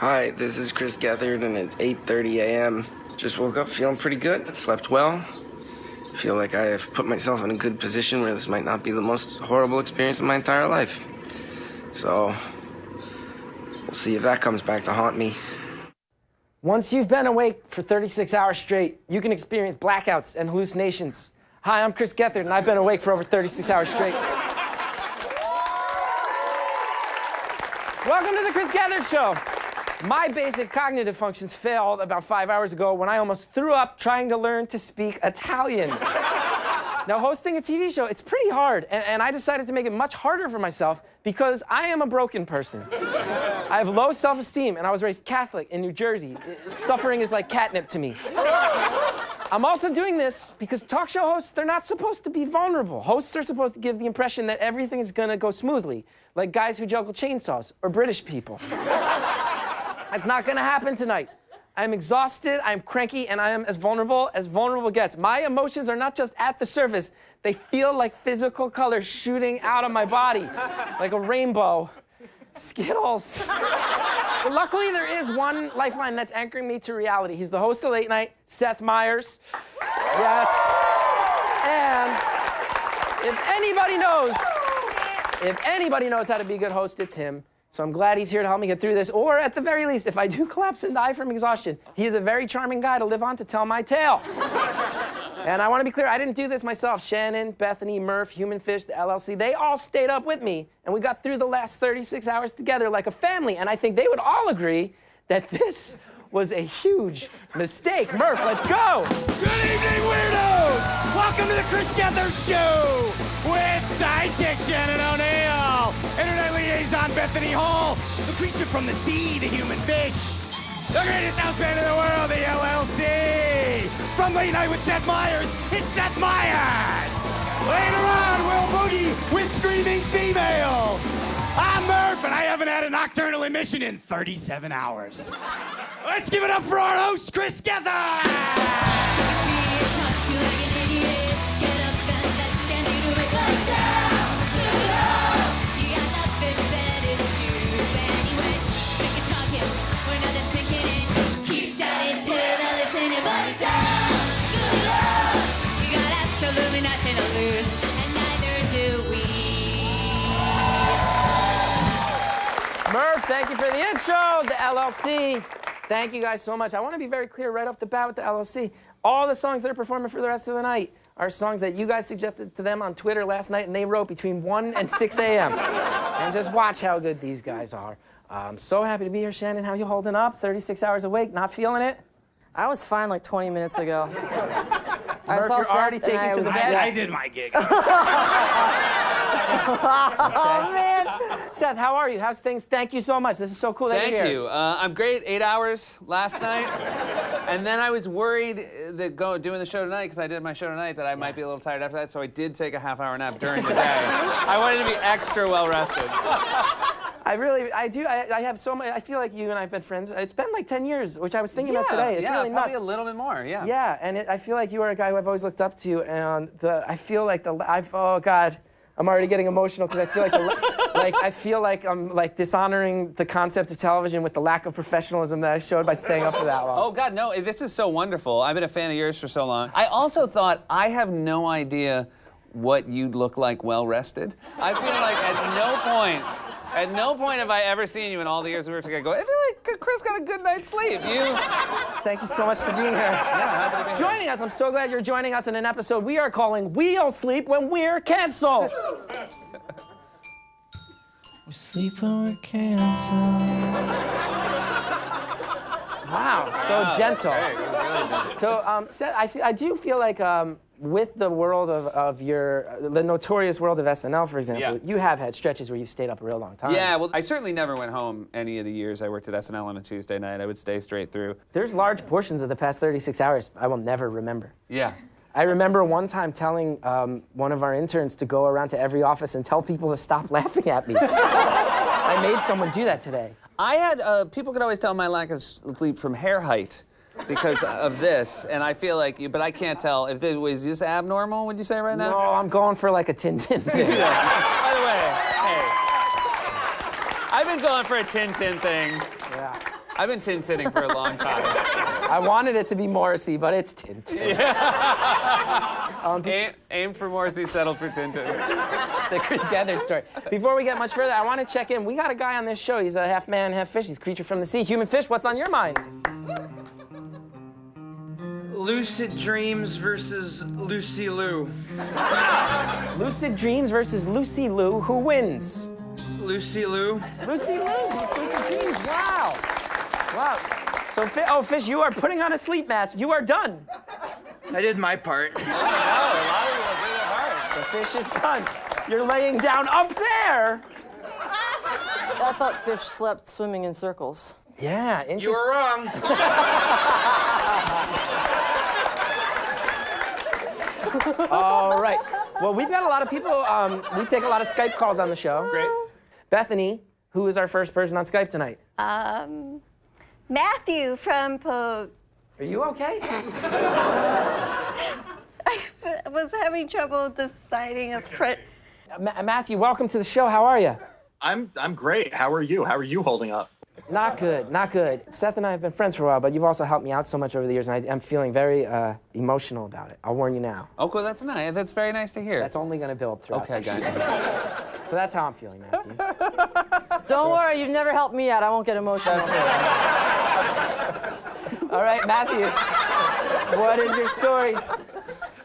Hi, this is Chris Gethard, and it's 8:30 a.m. Just woke up feeling pretty good. Slept well. Feel like I have put myself in a good position where this might not be the most horrible experience of my entire life. So, we'll see if that comes back to haunt me. Once you've been awake for 36 hours straight, you can experience blackouts and hallucinations. Hi, I'm Chris Gethard, and I've been awake for over 36 hours straight. Welcome to the Chris Gethard Show. My basic cognitive functions failed about 5 hours ago when I almost threw up trying to learn to speak Italian. Now, hosting a TV show, it's pretty hard, and I decided to make it much harder for myself because I am a broken person. I have low self-esteem, and I was raised Catholic in New Jersey. Suffering is like catnip to me. I'm also doing this because talk show hosts, they're not supposed to be vulnerable. Hosts are supposed to give the impression that everything is gonna go smoothly, like guys who juggle chainsaws or British people. It's not gonna happen tonight. I'm exhausted, I'm cranky, and I am as vulnerable gets. My emotions are not just at the surface, they feel like physical colors shooting out of my body, like a rainbow. Skittles. But luckily, there is one lifeline that's anchoring me to reality. He's the host of Late Night, Seth Meyers. Yes. And if anybody knows how to be a good host, it's him. So I'm glad he's here to help me get through this. Or at the very least, if I do collapse and die from exhaustion, he is a very charming guy to live on to tell my tale. And I want to be clear, I didn't do this myself. Shannon, Bethany, Murph, Human Fish, the LLC, they all stayed up with me. And we got through the last 36 hours together like a family. And I think they would all agree that this was a huge mistake. Murph, let's go. Good evening, weirdos. Welcome to the Chris Gethard Show with sidekick Shannon O'Neill, internet liaison Bethany Hall, the creature from the sea, the Human Fish, the greatest house band in the world, the LLC. From Late Night with Seth Meyers, it's Seth Meyers. Later on, we'll boogie with screaming females. I'm Murph, and I haven't had a nocturnal emission in 37 hours. Let's give it up for our host, Chris Gethard. Nothing to lose, and neither do we. Murph, thank you for the intro, the LLC. Thank you guys so much. I want to be very clear right off the bat with the LLC. All the songs they're performing for the rest of the night are songs that you guys suggested to them on Twitter last night, and they wrote between 1 and 6 a.m. And just watch how good these guys are. I'm so happy to be here, Shannon. How you holding up? 36 hours awake, not feeling it? I was fine like 20 minutes ago. Murph, you're already taking to the bed. I did my gig. Oh, man. Seth, how are you? How's things? Thank you so much. This is so cool that you're here. Thank you. I'm great. 8 hours last night. And then I was worried that doing the show tonight, because I did my show tonight, that I might be a little tired after that, so I did take a half-hour nap during the day. I wanted to be extra well-rested. I have so much. I feel like you and I have been friends. It's been like 10 years, which I was thinking about today. It's really nuts. Probably a little bit more, yeah. Yeah, and I feel like you are a guy who I've always looked up to, and I feel like oh God, I'm already getting emotional because I feel like I'm like dishonoring the concept of television with the lack of professionalism that I showed by staying up for that long. Oh God, no, this is so wonderful. I've been a fan of yours for so long. I also thought, I have no idea what you'd look like well-rested. I feel like at no point have I ever seen you in all the years we were together go, I feel like Chris got a good night's sleep. Thank you so much for being here. Yeah, happy to be here. Joining us, I'm so glad you're joining us in an episode we are calling We'll Sleep When We're Canceled. We sleep when we're canceled. Wow, so gentle. Great. Really gentle. So, Seth, I do feel like with the world of the notorious world of SNL, for example, you have had stretches where you've stayed up a real long time. Yeah, well, I certainly never went home any of the years I worked at SNL on a Tuesday night. I would stay straight through. There's large portions of the past 36 hours I will never remember. Yeah. I remember one time telling one of our interns to go around to every office and tell people to stop laughing at me. I made someone do that today. I had, people could always tell my lack of sleep from hair height because of this, and I feel like, but I can't tell if was this abnormal, would you say right now? No, I'm going for like a Tintin thing. By the way, hey, I've been going for a Tintin thing. Yeah. I've been tin-sitting for a long time. I wanted it to be Morrissey, but it's Tintin. Aim for Morrissey, settled for Tintin. The Chris Gethard story. Before we get much further, I want to check in. We got a guy on this show. He's a half man, half fish. He's a creature from the sea. Human fish, what's on your mind? Lucid Dreams versus Lucy Liu. Lucid Dreams versus Lucy Liu. Who wins? Lucy Liu. Lucy Liu. Lucid Dreams. Wow. Wow. So, Fish, you are putting on a sleep mask. You are done. I did my part. So Fish is done. You're laying down up there. I thought fish slept swimming in circles. Yeah, interesting. You were wrong. All right. Well, we've got a lot of people. We take a lot of Skype calls on the show. Great. Bethany, who is our first person on Skype tonight? Matthew from Are you okay? I was having trouble deciding a friend. Matthew, welcome to the show. How are you? I'm great. How are you? How are you holding up? Not good, not good. Seth and I have been friends for a while, but you've also helped me out so much over the years, and I'm feeling very emotional about it. I'll warn you now. Oh, cool. That's nice. That's very nice to hear. That's only going to build throughout. Okay, guys. So that's how I'm feeling, Matthew. Don't worry, you've never helped me out. I won't get emotional. All right, Matthew, what is your story?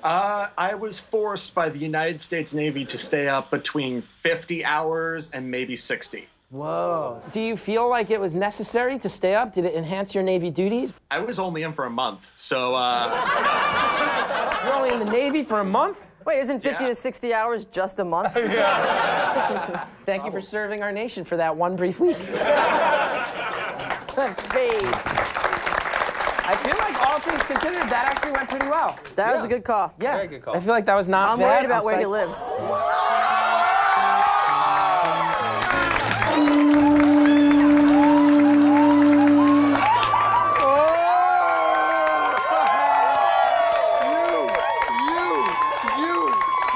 I was forced by the United States Navy to stay up between 50 hours and maybe 60. Whoa. Do you feel like it was necessary to stay up? Did it enhance your Navy duties? I was only in for a month, so You're only in the Navy for a month? Wait, isn't 50 to 60 hours just a month? Thank you for serving our nation for that one brief week. I feel like all things considered, that actually went pretty well. That was a good call. Yeah. Very good call. I feel like that was not I'm bad. worried about where he lives.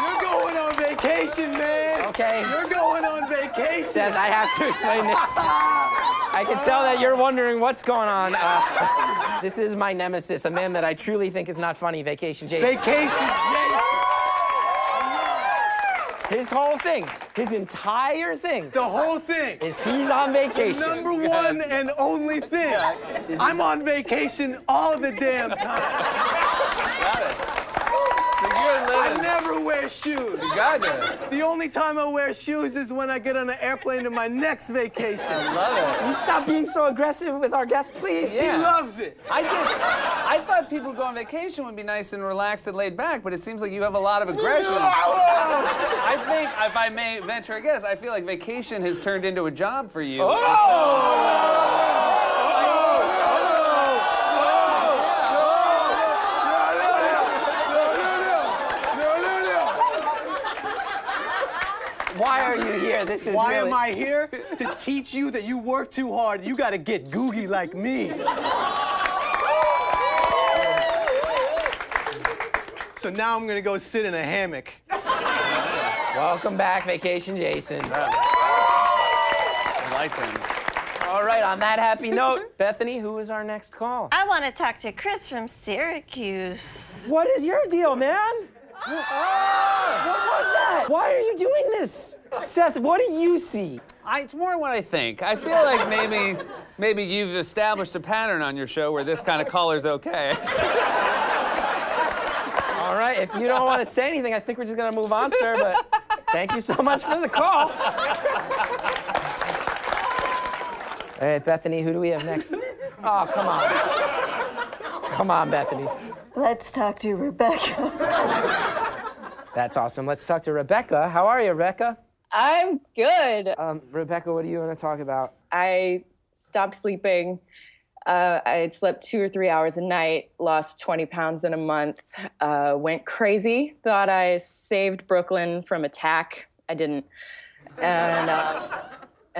You're going on vacation, man. Okay. You're going on vacation. Seth, I have to explain this. I can tell that you're wondering what's going on. This is my nemesis, a man that I truly think is not funny, Vacation Jason. Vacation, Jason. His whole thing, his entire thing, The whole thing. is he's on vacation. Number one and only thing. I'm on vacation all the damn time. So you're I living. never wear shoes. You got it. The only time I wear shoes is when I get on an airplane to my next vacation. Love it. You stop being so aggressive with our guest, please. He loves it. I thought people who go on vacation would be nice and relaxed and laid back, but it seems like you have a lot of aggression. I think, if I may venture a guess, I feel like vacation has turned into a job for you. Why are you here? This is Why really... am I here? To teach you that you work too hard. You gotta get googie like me. So now I'm gonna go sit in a hammock. Welcome back, Vacation Jason. I like him. All right, on that happy note, Bethany, who is our next call? I want to talk to Chris from Syracuse. What is your deal, man? What was that? Why are you doing this? Seth, what do you see? It's more what I think. I feel like maybe you've established a pattern on your show where this kind of caller's okay. All right, if you don't want to say anything, I think we're just going to move on, sir, but thank you so much for the call. All right, Bethany, who do we have next? Oh, come on. Come on, Bethany. Let's talk to Rebecca. That's awesome. Let's talk to Rebecca. How are you, Rebecca? I'm good. Rebecca, what do you want to talk about? I stopped sleeping. I had slept 2 or 3 hours a night, lost 20 pounds in a month, went crazy, thought I saved Brooklyn from attack. I didn't. And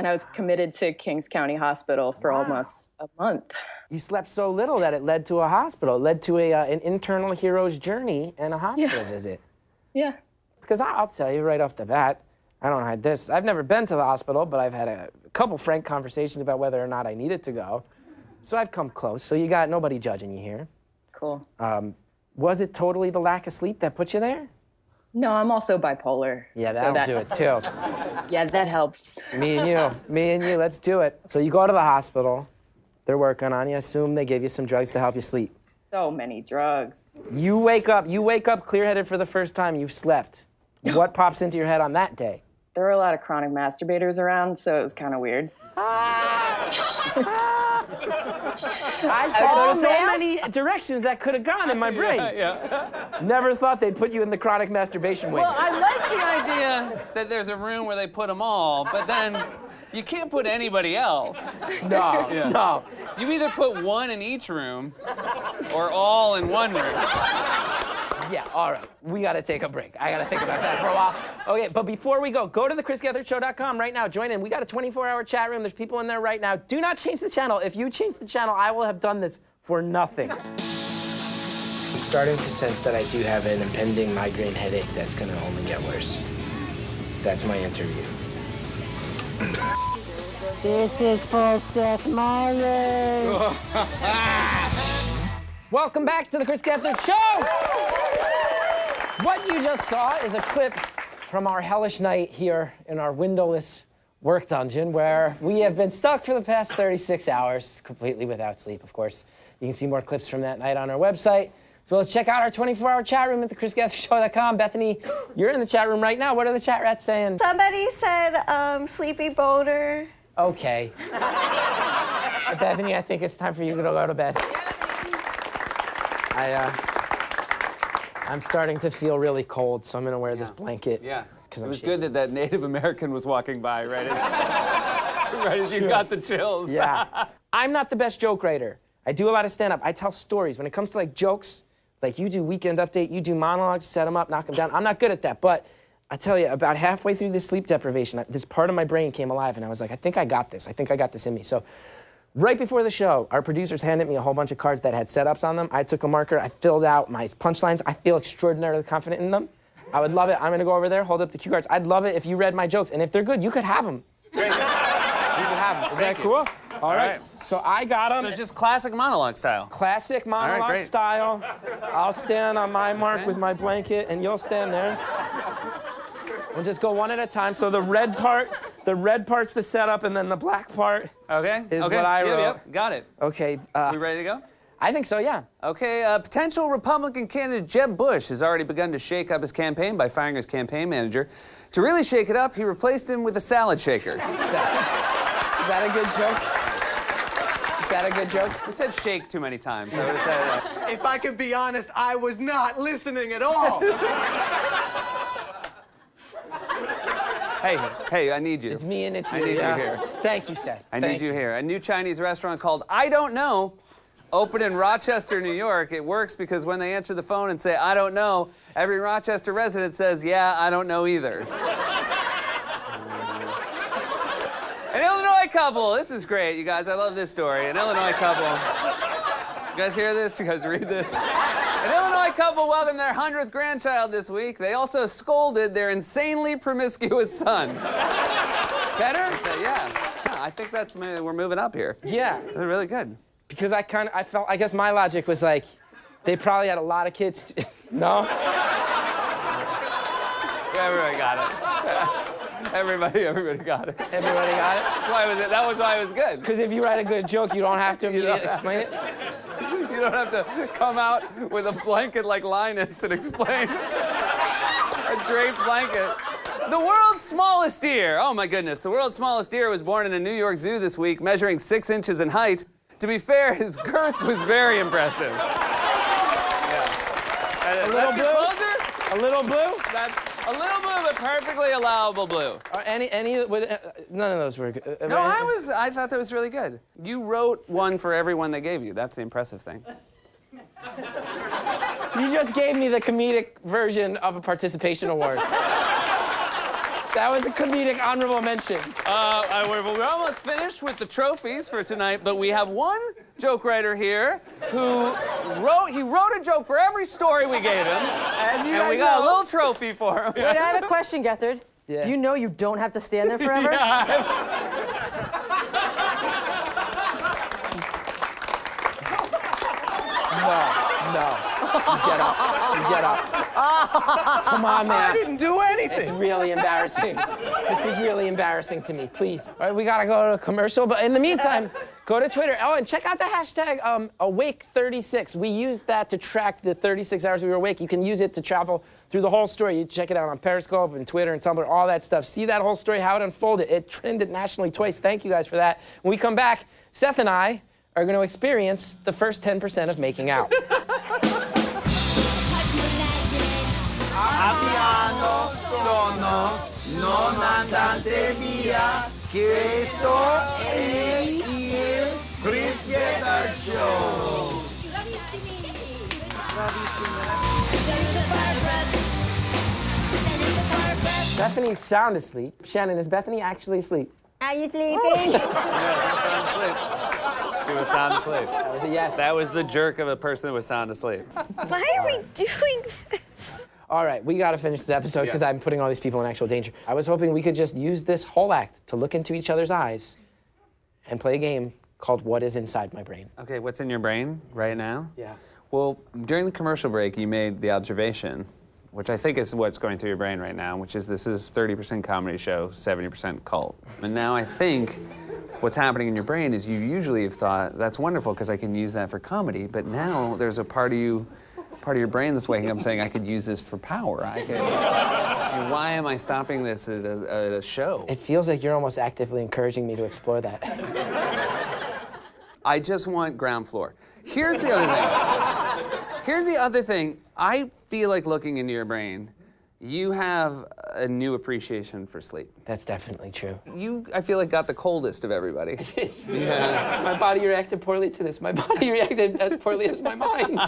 I was committed to Kings County Hospital for almost a month. You slept so little that it led to a hospital. It led to an internal hero's journey and a hospital visit. Yeah. Because I'll tell you right off the bat, I don't hide this. I've never been to the hospital, but I've had a couple frank conversations about whether or not I needed to go. So I've come close. So you got nobody judging you here. Cool. Was it totally the lack of sleep that put you there? No, I'm also bipolar. Yeah, so that'll do it too. Yeah, that helps. Me and you, let's do it. So you go to the hospital. They're working on you. I assume they gave you some drugs to help you sleep. So many drugs. You wake up clear-headed for the first time. You've slept. What pops into your head on that day? There were a lot of chronic masturbators around, so it was kind of weird. I thought so many directions that could have gone in my brain. Yeah. Never thought they'd put you in the chronic masturbation wing. Well, I like the idea that there's a room where they put them all, but then you can't put anybody else. No, no. You either put one in each room or all in one room. Yeah, all right. We got to take a break. I got to think about that for a while. Okay, but before we go to thechrisgethardshow.com right now. Join in. We got a 24-hour chat room. There's people in there right now. Do not change the channel. If you change the channel, I will have done this for nothing. I'm starting to sense that I do have an impending migraine headache that's going to only get worse. That's my interview. This is for Seth Meyers. Welcome back to the Chris Gethard Show! What you just saw is a clip from our hellish night here in our windowless work dungeon where we have been stuck for the past 36 hours, completely without sleep, of course. You can see more clips from that night on our website, as well as check out our 24-hour chat room at thechrisgetharshow.com. Bethany, you're in the chat room right now. What are the chat rats saying? Somebody said Sleepy Boulder. Okay. Bethany, I think it's time for you to go to bed. I'm starting to feel really cold, so I'm gonna wear this blanket. Yeah. It was good that that Native American was walking by right as you got the chills. Yeah. I'm not the best joke writer. I do a lot of stand-up. I tell stories. When it comes to like jokes, like you do Weekend Update, you do monologues, set them up, knock them down. I'm not good at that, but I tell you, about halfway through this sleep deprivation, this part of my brain came alive, and I was like, I think I got this. I think I got this in me. So right before the show, our producers handed me a whole bunch of cards that had setups on them. I took a marker, I filled out my punchlines. I feel extraordinarily confident in them. I would love it. I'm gonna go over there, hold up the cue cards. I'd love it if you read my jokes, and if they're good, you could have them. You could have them. Is that cool? All right. So I got them. So just classic monologue style. Classic monologue style. I'll stand on my mark with my blanket, and you'll stand there. We'll just go one at a time. So the red part's the setup, and then the black part is what I wrote. Yep, got it. Okay. We ready to go? I think so, yeah. Okay, potential Republican candidate Jeb Bush has already begun to shake up his campaign by firing his campaign manager. To really shake it up, he replaced him with a salad shaker. Is that a good joke? Is that a good joke? We said shake too many times. I would have said If I could be honest, I was not listening at all. Hey, I need you. It's me and it's you. I need you here. Thank you, Seth. I need you here. A new Chinese restaurant called I Don't Know opened in Rochester, New York. It works because when they answer the phone and say, I don't know, every Rochester resident says, yeah, I don't know either. An Illinois couple. This is great, you guys. I love this story. An Illinois couple. You guys hear this? You guys read this? An Illinois couple welcomed their 100th grandchild this week. They also scolded their insanely promiscuous son. Better? Yeah, I think we're moving up here. Yeah. They're really good. Because I felt, I guess my logic was like, they probably had a lot of kids. No? Everybody got it. Everybody got it. Everybody got it? That was why it was good. Because if you write a good joke, you don't have to immediately explain it? You don't have to come out with a blanket like Linus and explain a draped blanket. The world's smallest deer. Oh my goodness. The world's smallest deer was born in a New York zoo this week, measuring 6 inches in height. To be fair, his girth was very impressive. Yeah. A little blue? A little blue? That's a little blue, but perfectly allowable blue. None of those were good. No, I thought that was really good. You wrote one for everyone they gave you. That's the impressive thing. You just gave me the comedic version of a participation award. That was a comedic honorable mention. We're almost finished with the trophies for tonight, but we have one joke writer here who wrote a joke for every story we gave him. And we got a little trophy for him. Wait, I have a question, Gethard. Yeah. Do you know you don't have to stand there forever? Get up. Get up. Come on, man. I didn't do anything. It's really embarrassing. This is really embarrassing to me. Please. All right, we gotta go to a commercial, but in the meantime, go to Twitter. Oh, and check out the hashtag Awake36. We used that to track the 36 hours we were awake. You can use it to travel through the whole story. You check it out on Periscope and Twitter and Tumblr, all that stuff. See that whole story, how it unfolded. It trended nationally twice. Thank you guys for that. When we come back, Seth and I are going to experience the first 10% of making out. Abbiamo sono non andate via. Questo è il Chris Gethard Show. Bethany's sound asleep. Shannon, is Bethany actually asleep? Are you sleeping? She was sound asleep. That was a yes. That was the jerk of a person that was sound asleep. Why are we doing this? All right, we gotta finish this episode because I'm putting all these people in actual danger. I was hoping we could just use this whole act to look into each other's eyes and play a game called What Is Inside My Brain. Okay, what's in your brain right now? Yeah. Well, during the commercial break, you made the observation, which I think is what's going through your brain right now, which is this is 30% comedy show, 70% cult. And now I think what's happening in your brain is you usually have thought, that's wonderful because I can use that for comedy, but now there's a part of your brain that's waking up saying, I could use this for power. I could, why am I stopping this at a show? It feels like you're almost actively encouraging me to explore that. I just want ground floor. Here's the other thing. Here's the other thing. I feel like looking into your brain, you have a new appreciation for sleep. That's definitely true. You, I feel like, got the coldest of everybody. Yeah. My body reacted poorly to this. My body reacted as poorly as my mind.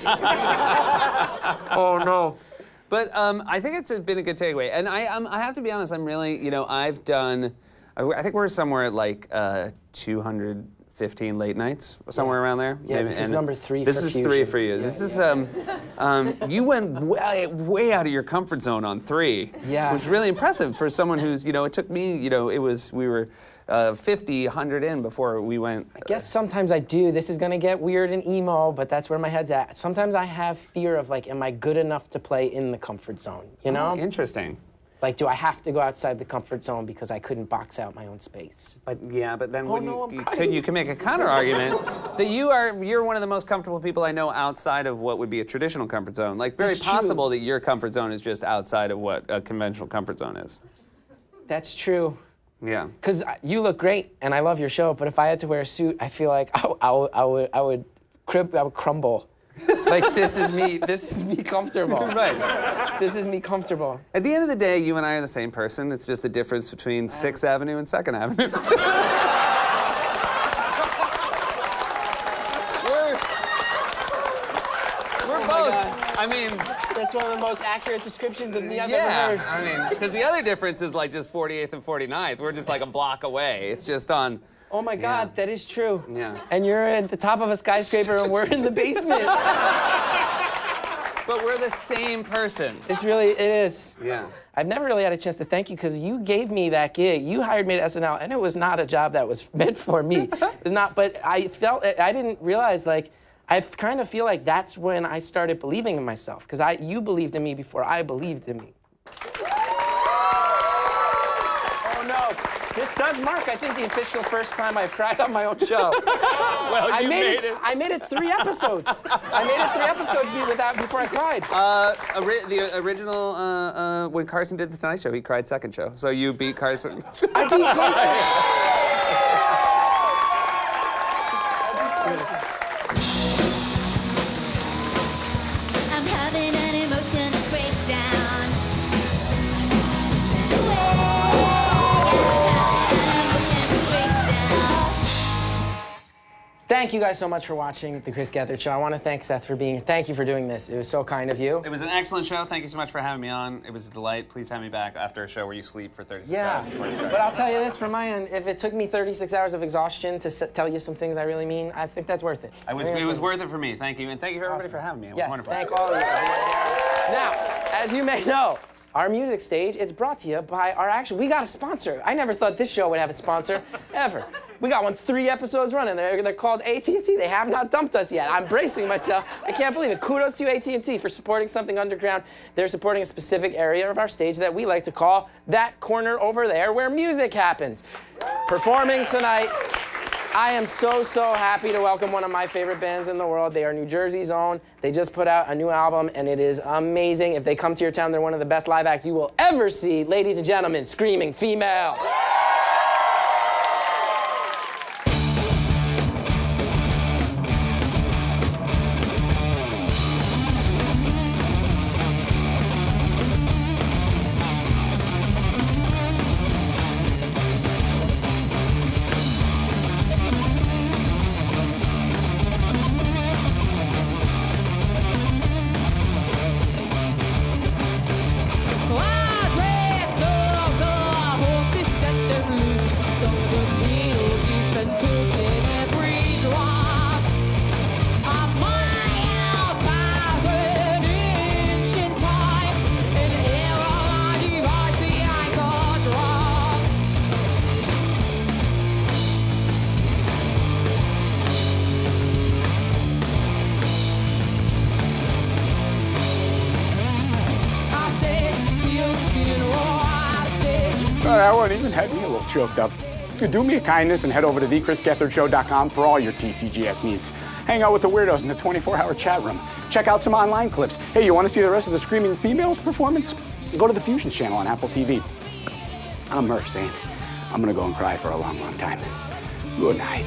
Oh, no. But I think it's been a good takeaway. And I have to be honest, I'm really, I've done, I think we're somewhere at like 215 late nights, somewhere around there. Yeah, maybe. This is number 3 this for is Fusion. 3 for you. Yeah, this is, you went way out of your comfort zone on 3. Yeah. It was really impressive for someone who's, it took me, we were 50, 100 in before we went. I guess sometimes I do. This is gonna get weird and emo, but that's where my head's at. Sometimes I have fear of like, am I good enough to play in the comfort zone, you know? Oh, interesting. Like, do I have to go outside the comfort zone because I couldn't box out my own space? But yeah, but then no, you can make a counter argument that you're one of the most comfortable people I know outside of what would be a traditional comfort zone. Like, very possible that your comfort zone is just outside of what a conventional comfort zone is. That's true. Yeah. Because you look great, and I love your show. But if I had to wear a suit, I feel like I would crumble. Like, this is me comfortable. Right. This is me comfortable. At the end of the day, you and I are the same person. It's just the difference between 6th Avenue and 2nd Avenue. We're both. I mean, that's one of the most accurate descriptions of me I've ever heard. I mean, because the other difference is like just 48th and 49th. We're just like a block away. It's just on. Oh my God, that is true. Yeah. And you're at the top of a skyscraper and we're in the basement. But we're the same person. It is. Yeah. I've never really had a chance to thank you because you gave me that gig. You hired me to SNL, and it was not a job that was meant for me. It was not, but I didn't realize, like, I kind of feel like that's when I started believing in myself because you believed in me before I believed in me. Oh no. This does mark, I think, the official first time I've cried on my own show. Well, I made it. I made it 3 episodes. I made it 3 episodes before I cried. The original, when Carson did the Tonight Show, he cried second show. So you beat Carson. I beat Carson. I'm having an emotional breakdown. Thank you guys so much for watching The Chris Gethard Show. I want to thank Seth for being here. Thank you for doing this. It was so kind of you. It was an excellent show. Thank you so much for having me on. It was a delight. Please have me back after a show where you sleep for 36 hours before you start. But I'll tell you this from my end. If it took me 36 hours of exhaustion to tell you some things I really mean, I think that's worth it. It was worth it for me. Thank you. And thank you everybody for having me. It was wonderful. Thank all of you. Now, as you may know, our music stage, it's brought to you by we got a sponsor. I never thought this show would have a sponsor, ever. We got 3 episodes running. They're called AT&T. They have not dumped us yet. I'm bracing myself. I can't believe it. Kudos to you, AT&T, for supporting something underground. They're supporting a specific area of our stage that we like to call that corner over there where music happens. Performing tonight, I am so happy to welcome one of my favorite bands in the world. They are New Jersey's own. They just put out a new album, and it is amazing. If they come to your town, they're one of the best live acts you will ever see. Ladies and gentlemen, Screaming Females. I wouldn't even had me a little choked up. Do me a kindness and head over to thechrisgethardshow.com for all your TCGS needs. Hang out with the weirdos in the 24-hour chat room. Check out some online clips. Hey, you want to see the rest of the Screaming Females performance? Go to the Fusions channel on Apple TV. I'm Murph saying I'm going to go and cry for a long time. Good night.